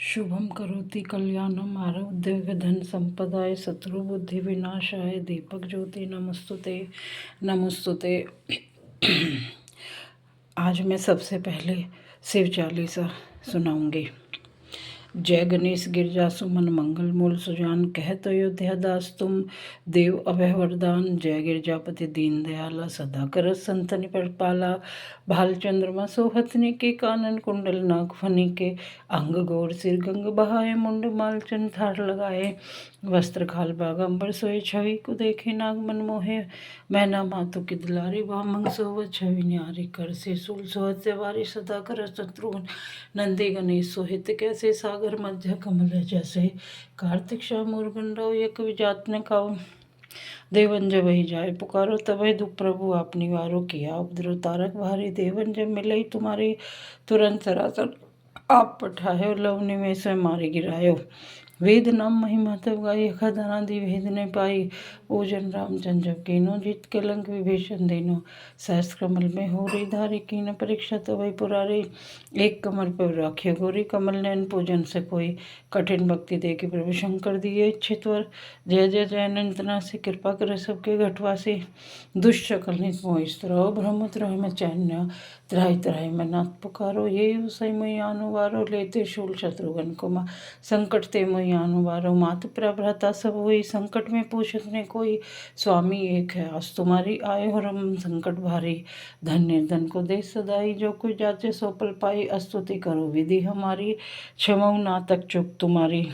शुभम करोति कल्याणम आरोग्य धन संपदाय शत्रुबुद्धि विनाशाय दीपक ज्योति नमस्तुते नमस्तुते। आज मैं सबसे पहले शिव चालीसा सुनाऊंगी। जय गणेश गिरजा सुमन मंगल मूल सुजान कहत अयोध्या दास तुम देव अभय वरदान। जय गिरजापति दीन दयाला सदा करत संतनि परपाला। भाल चंद्रमा सोहतनि के कानन कुंडल नाग फनी के। अंग गौर सिर गंग बहाए मुंड मालचन थार लगाए। वस्त्र खाल बागंबर सोए छवि को देखे नाग मन मोहे। मैना मातु की दुलारी बामंग सोवत छवि न्यारी। कर से सूल सोहत से वारी सदा कर शत्रुघ्न नंदी गणेश सोहित कैसे सागर मध्य कमल जैसे। कार्तिक श्याम और गंडव एक विजात ने खाओ। देवन जब वही जाए पुकारो तब दुख प्रभु आप निवारो। किया उपद्रव तारक भारी देवन जब मिले तुम्हारी। तुरंत सरासर आप पठायो लव निमेष मारे गिरायो। वेद नाम महिमा तब गाई खदानादि भेद ने पाई। पूजन रामचंद्र जब कीनो जीत के लंक विभीषण देनो। सहस्त्र कमल में हो रही धारी कीन परीक्षा तो वही पुरारी। एक कमल पर राखे गोरी कमल नयन पूजन से कोई। कठिन भक्ति दे के प्रभु शंकर दिए इच्छित वर। जय जय जय अनंतना से कृपा करे सबके घटवासी। दुष्ट शकल नित मोहि स्त्रो ब्रह्म त्रय में चैन्य। त्राहि त्राहि में नाथ पुकारो ये उसै मुई अनुवारो। लेते शूल शत्रुघ्न को संकट ते मुई अनुवारो। मात पिता भ्राता सब हुई संकट में पूछत ने कोई। स्वामी एक है आज तुम्हारी आए हो रम संकट भारी। धन निर्धन को दे सदाई जो कोई जाचे सो पल पाई। स्तुति करो विधि हमारी क्षमऊ नातक चुप तुम्हारी।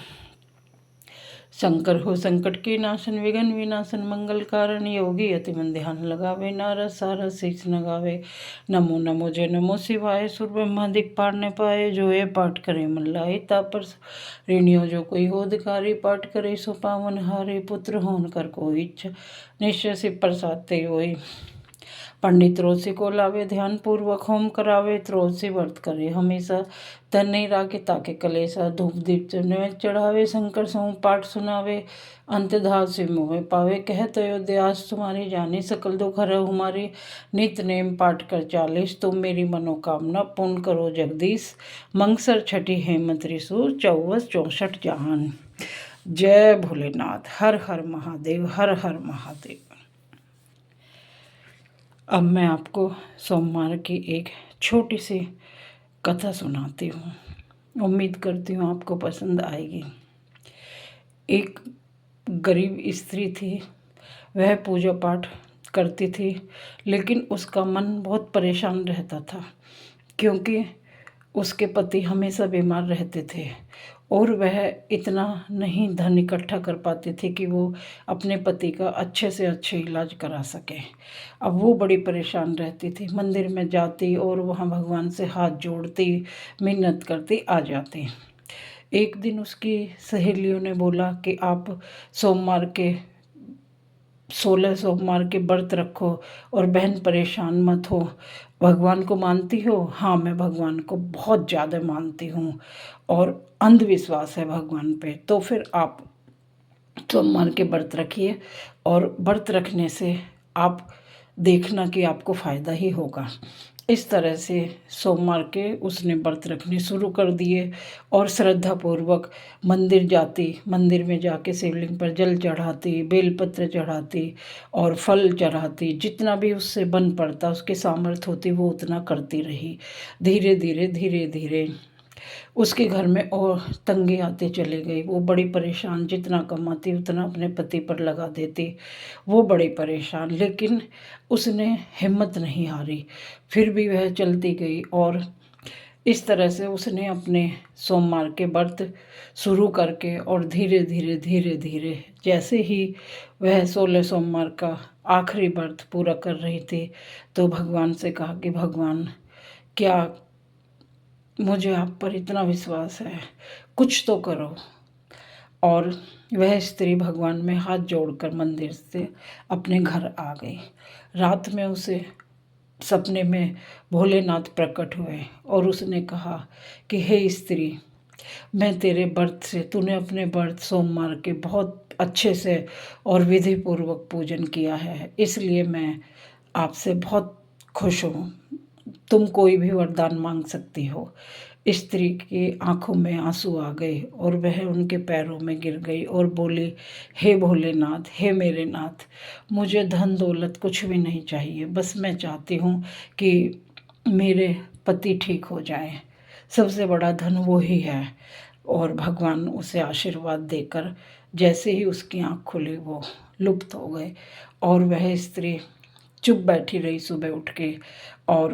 शंकर हो संकट के नाशन विघ्न विनाशन मंगल कारण। योगी अति मन ध्यान लगावे नारद सारद शीस नगावे। नमो नमो जय नमो शिवाय सुर ब्रह्मा दिक्पाल न पाए। जो ये पाठ करे मन लाए तापर ऋणियो जो कोई हो अधिकारी। पाठ करे सो पावन हारे पुत्र होन कर को इच्छा। निश्चय से प्रसाद ते होई। पंडित रोसी को लावे ध्यान पूर्वक होम करावे। त्रोसी व्रत करे हमेशा तन नहीं राखे ताके कलेसा। धूप दीप नैवेद्य चढ़ावे शंकर सो पाठ सुनावे। अंत धाव से मोह पावे कहत अयोध्यास तुम्हारी। जानी सकल दुख हर हमारी। नित नेम पाठ कर 40 तुम मेरी मनोकामना पूर्ण करो जगदीश। मंगसर छठी हेमंत ऋषु 24 64 जहान। जय भोलेनाथ। हर हर महादेव हर हर महादेव। अब मैं आपको सोमवार की एक छोटी सी कथा सुनाती हूँ। उम्मीद करती हूँ आपको पसंद आएगी। एक गरीब स्त्री थी। वह पूजा पाठ करती थी लेकिन उसका मन बहुत परेशान रहता था क्योंकि उसके पति हमेशा बीमार रहते थे और वह इतना नहीं धन इकट्ठा कर पाती थी कि वो अपने पति का अच्छे से अच्छे इलाज करा सके। अब वो बड़ी परेशान रहती थी। मंदिर में जाती और वहाँ भगवान से हाथ जोड़ती मिन्नत करती आ जाती। एक दिन उसकी सहेलियों ने बोला कि आप सोमवार के 16 सोमवार के व्रत रखो और बहन परेशान मत हो। भगवान को मानती हो? हाँ मैं भगवान को बहुत ज़्यादा मानती हूँ और अंधविश्वास है भगवान पे। तो फिर आप सोमवार के व्रत रखिए और व्रत रखने से आप देखना कि आपको फ़ायदा ही होगा। इस तरह से सोमवार के उसने व्रत रखने शुरू कर दिए और श्रद्धापूर्वक मंदिर जाती। मंदिर में जाके शिवलिंग पर जल चढ़ाती बेलपत्र चढ़ाती और फल चढ़ाती। जितना भी उससे बन पड़ता उसके सामर्थ्य होती वो उतना करती रही। धीरे धीरे धीरे धीरे उसके घर में और तंगी आते चले गई। वो बड़ी परेशान। जितना कमाती उतना अपने पति पर लगा देती। वो बड़ी परेशान लेकिन उसने हिम्मत नहीं हारी। फिर भी वह चलती गई और इस तरह से उसने अपने सोमवार के व्रत शुरू करके और धीरे धीरे धीरे धीरे जैसे ही वह 16 सोमवार का आखिरी व्रत पूरा कर रही थी तो भगवान से कहा कि भगवान क्या मुझे आप पर इतना विश्वास है, कुछ तो करो। और वह स्त्री भगवान में हाथ जोड़कर मंदिर से अपने घर आ गई। रात में उसे सपने में भोलेनाथ प्रकट हुए और उसने कहा कि हे स्त्री, मैं तेरे व्रत से तूने अपने व्रत सोमवार के बहुत अच्छे से और विधि पूर्वक पूजन किया है, इसलिए मैं आपसे बहुत खुश हूँ। तुम कोई भी वरदान मांग सकती हो। स्त्री की आंखों में आंसू आ गए और वह उनके पैरों में गिर गई और बोली, हे भोलेनाथ, हे मेरे नाथ, मुझे धन दौलत कुछ भी नहीं चाहिए, बस मैं चाहती हूँ कि मेरे पति ठीक हो जाएं। सबसे बड़ा धन वो ही है। और भगवान उसे आशीर्वाद देकर जैसे ही उसकी आँख खुली वो लुप्त हो गए और वह स्त्री चुप बैठी रही सुबह उठ के और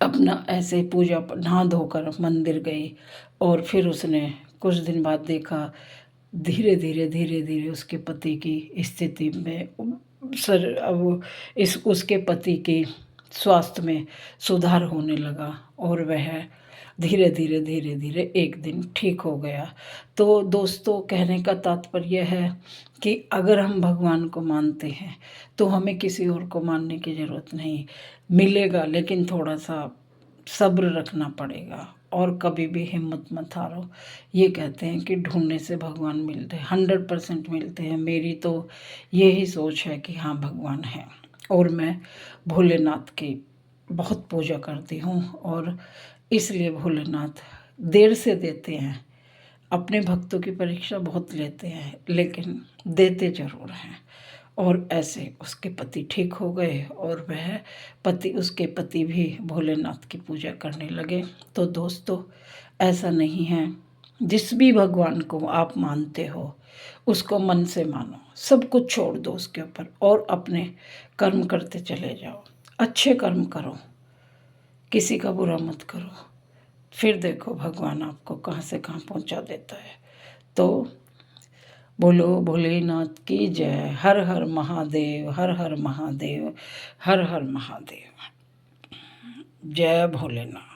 अपना ऐसे पूजा नहा धोकर मंदिर गई। और फिर उसने कुछ दिन बाद देखा धीरे धीरे उसके पति की स्थिति में सर अब इस उसके पति की स्वास्थ्य में सुधार होने लगा और वह धीरे धीरे एक दिन ठीक हो गया। तो दोस्तों, कहने का तात्पर्य है कि अगर हम भगवान को मानते हैं तो हमें किसी और को मानने की ज़रूरत नहीं। मिलेगा, लेकिन थोड़ा सा सब्र रखना पड़ेगा और कभी भी हिम्मत मत हारो। ये कहते हैं कि ढूंढने से भगवान मिलते हैं, 100% मिलते हैं। मेरी तो यही सोच है कि हाँ, भगवान है और मैं भोलेनाथ की बहुत पूजा करती हूँ और इसलिए भोलेनाथ देर से देते हैं। अपने भक्तों की परीक्षा बहुत लेते हैं, लेकिन देते ज़रूर हैं। और ऐसे उसके पति ठीक हो गए और उसके पति भी भोलेनाथ की पूजा करने लगे। तो दोस्तों, ऐसा नहीं है, जिस भी भगवान को आप मानते हो उसको मन से मानो, सब कुछ छोड़ दो उसके ऊपर और अपने कर्म करते चले जाओ। अच्छे कर्म करो, किसी का बुरा मत करो, फिर देखो भगवान आपको कहाँ से कहाँ पहुँचा देता है। तो बोलो भोलेनाथ की जय। हर हर महादेव, हर हर महादेव, हर हर महादेव। जय भोलेनाथ।